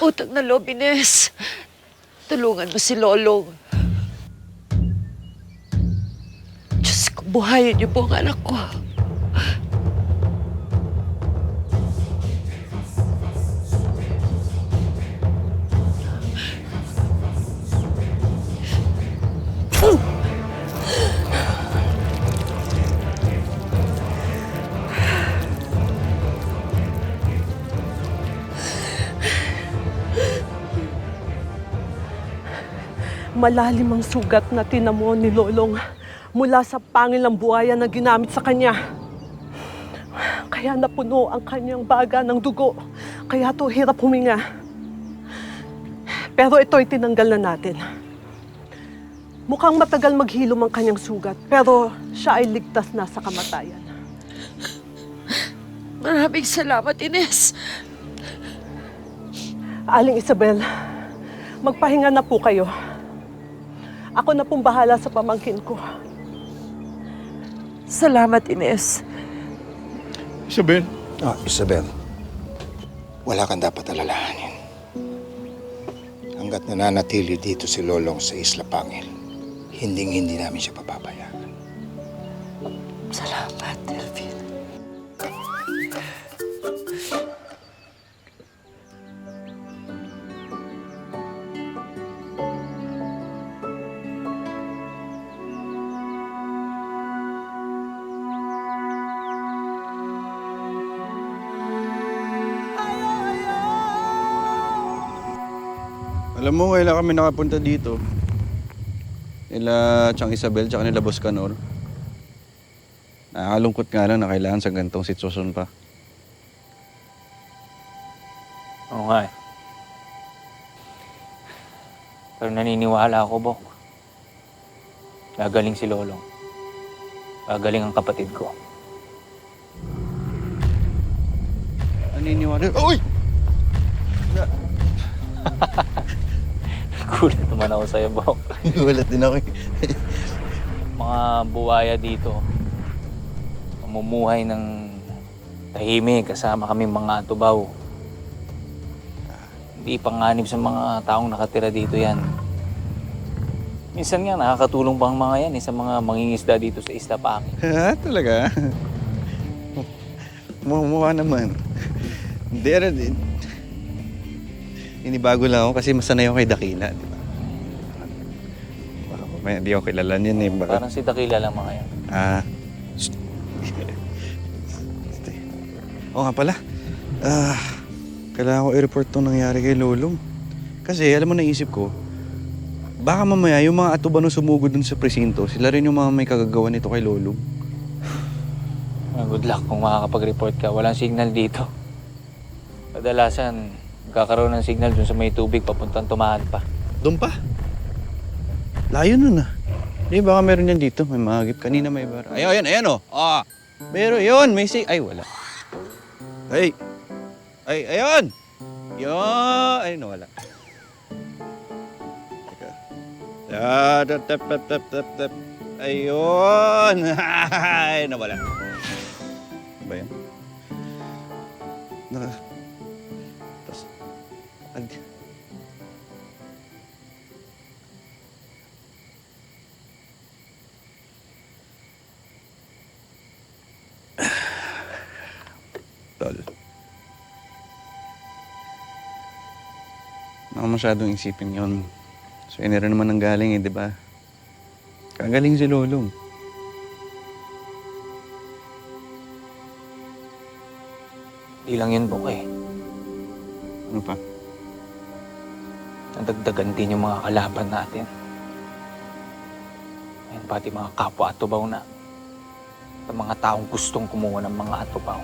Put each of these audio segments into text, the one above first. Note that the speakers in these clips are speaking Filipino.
Utang na loob, Ines. Tulungan mo si Lolong. Diyos ko, buhayin niyo po ang anak ko. Malalim ang sugat na tinamo ni Lolong mula sa pangil ng buhaya na ginamit sa kanya. Kaya napuno ang kanyang baga ng dugo. Kaya to hirap huminga. Pero ito'y tinanggal na natin. Mukhang matagal maghilom ang kanyang sugat, pero siya ay ligtas na sa kamatayan. Maraming salamat, Ines. Aling Isabel, magpahinga na po kayo. Ako na pong bahala sa pamangkin ko. Salamat, Ines. Isabel. Isabel, wala kang dapat alalahanin. Hanggat nananatili dito si Lolong sa Isla Pangil, hindi namin siya papabayaan. Salamat, Elvin. Alam mo, kailan kami nakapunta dito? Nila Chang Isabel, tsaka nila Boss Canor. Nakakalungkot nga lang na kailangan sa gantong sitwasyon pa. Oo nga eh. Pero naniniwala ako, Bok. Gagaling si Lolong. Gagaling ang kapatid ko. Naniniwala. Uy! Gulat naman ako sa'yo, Bok. Gulat din ako eh. Mga buwaya dito, mamumuhay ng tahimik kasama kami mga tubaw. Hindi panganib sa mga taong nakatira dito yan. Minsan nga nakakatulong pa ang mga yan sa mga mangingisda dito sa Isla Pangil. Ha? Talaga? Mukha naman. Hindi, inibago lang ako kasi masanay ako kay Dakila, di ba? May hindi ako kilala niyan eh. Baka... Parang si Dakila lang mga yan. Oo nga pala. Kailangan ko i-report itong nangyari kay Lolong. Kasi alam mo, naisip ko, baka mamaya yung mga atubano sumugod dun sa presinto, sila rin yung mga may kagagawa nito kay Lolong. Good luck kung makakapag-report ka. Walang signal dito. Kadalasan, kakaroon ng signal dun sa may tubig papuntang Tumahan pa. Doon pa? Layo nun ah. Di baka meron yan dito. May mahagip. Kanina may bar. Ayan oh. Meron yun. May ay, wala. Ay, ayun! Yun! Ay, nawala. Teka. Tap. Ayun! Ay, nawala. Ano ba yan? Tapos, Tol. Baka masyadong isipin yun. So, inira naman ang galing eh, di ba? Kagaling si Lolong. Di lang yun, Bok eh. Ano pa? Nadagdagan din yung mga kalaban natin. Ayun, pati mga kapwa atubaw na. At mga taong gustong kumuha ng mga atubaw.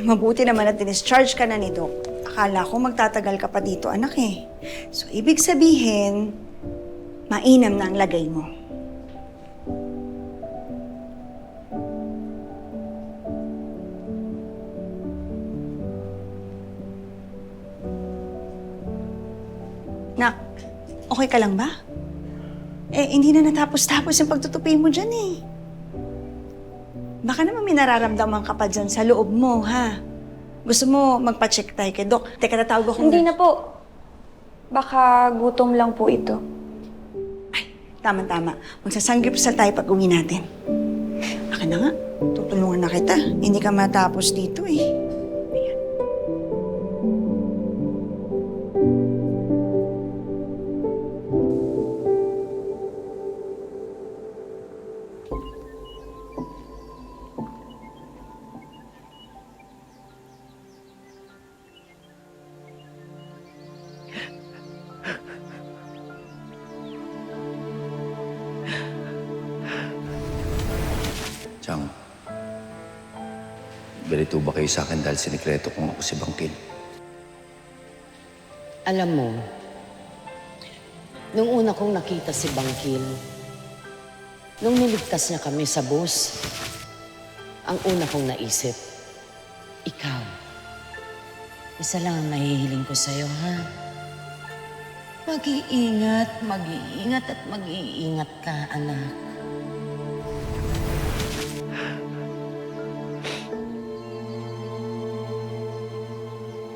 Mabuti naman at discharge ka na ni Doc. Akala ko magtatagal ka pa dito, anak eh. So, ibig sabihin, mainam na ang lagay mo. Nak, Okay ka lang ba? Hindi na natapos-tapos yung pagtutupi mo dyan eh. Baka naman may nararamdaman ka pa dyan sa loob mo, ha? Gusto mo magpa-check tayo kay Doc? Teka, tatawag ako. Hindi na po. Baka gutom lang po ito. Tama-tama. Magsasanggipsal tayo pag uwi natin. Akin na nga. Tutulungan na kita. Hindi ka matapos dito eh. Ayan. Chang, ganito ba kayo sa akin dahil sinikreto kong ako si Bangkil? Alam mo, nung una kong nakita si Bangkil, nung niligtas niya kami sa bus, ang una kong naisip, ikaw. Isa lang ang nahihiling ko sa'yo, ha? Mag-iingat, mag-iingat at mag-iingat ka, anak.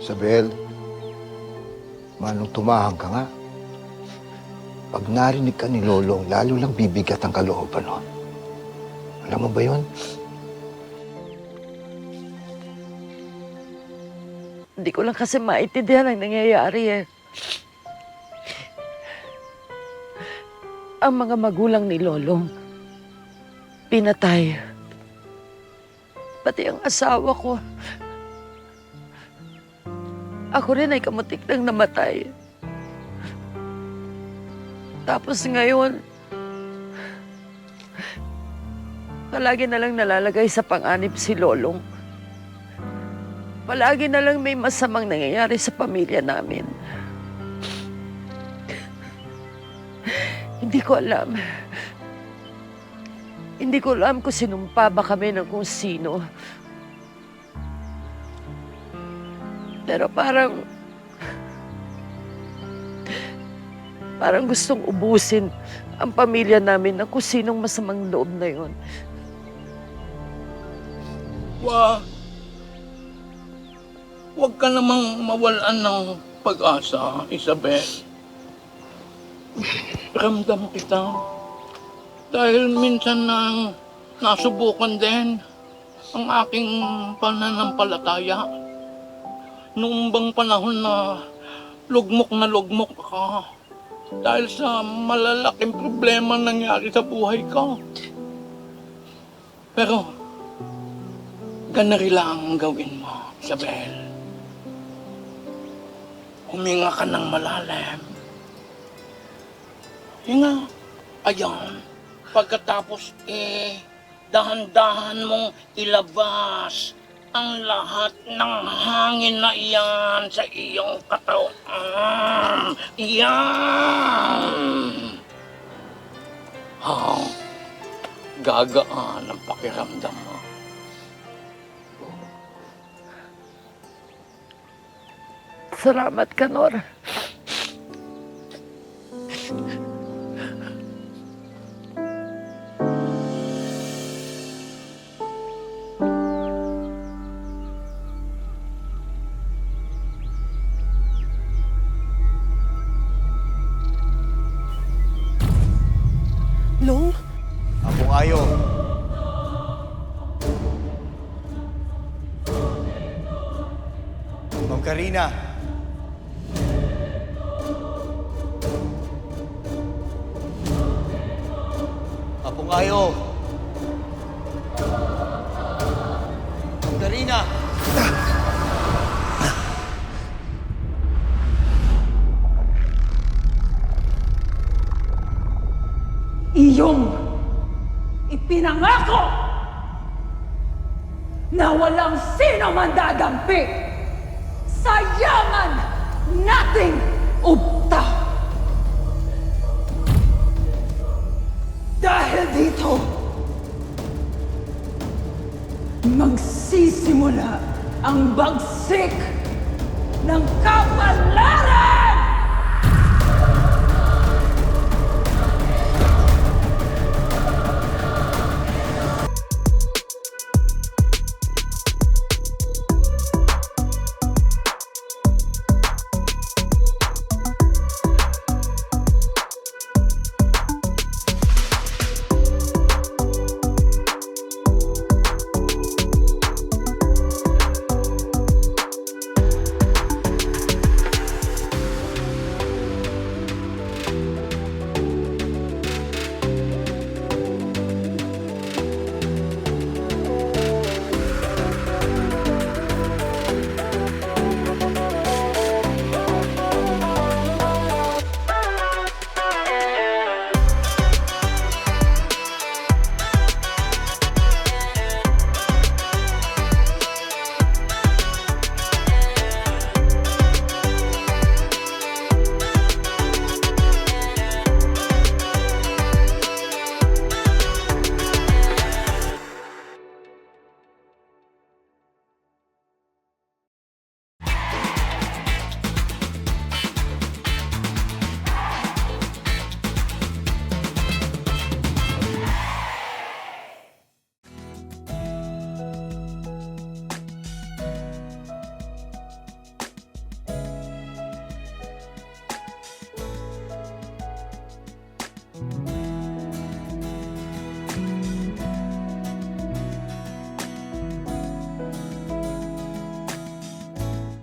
Isabel, manong tumahang ka nga. Pag narinig ka ni Lolong, lalo lang bibigat ang kalooban nun. Alam mo ba yun? Hindi ko lang kasi maintindihan ang nangyayari eh. Ang mga magulang ni Lolong, pinatay. Pati ang asawa ko. Ako rin ay kamutik nang namatay. Tapos ngayon, palagi na lang nalalagay sa panganib si Lolong. Palagi na lang may masamang nangyayari sa pamilya namin. Hindi ko alam. Hindi ko alam kung sinumpa ba kami ng kung sino. Pero parang gustong ubusin ang pamilya namin ng kung sinong masamang loob na yon. Huwag ka namang mawalan ng pag-asa, Isabel. Ramdam kita. Dahil minsan nang nasubukan din ang aking pananampalataya. Noong bang panahon na lugmok ka dahil sa malalaking problema nangyari sa buhay ko. Pero, ganari lang ang gawin mo, Isabel. Huminga ka ng malalim. Hinga. Ayan. Pagkatapos, dahan-dahan mong ilabas ang lahat ng hangin na iyan sa iyong katawan. Iyan! Gagaan ang pakiramdam mo. Salamat ka, Nor. Long? Apong Ayo. Ma'am Karina. Apong Ayo. Ma'am Karina. Iyong ipinangako na walang sino man dadampi sa yaman nating ubta. Dahil dito, magsisimula ang bagsik ng kapalaran!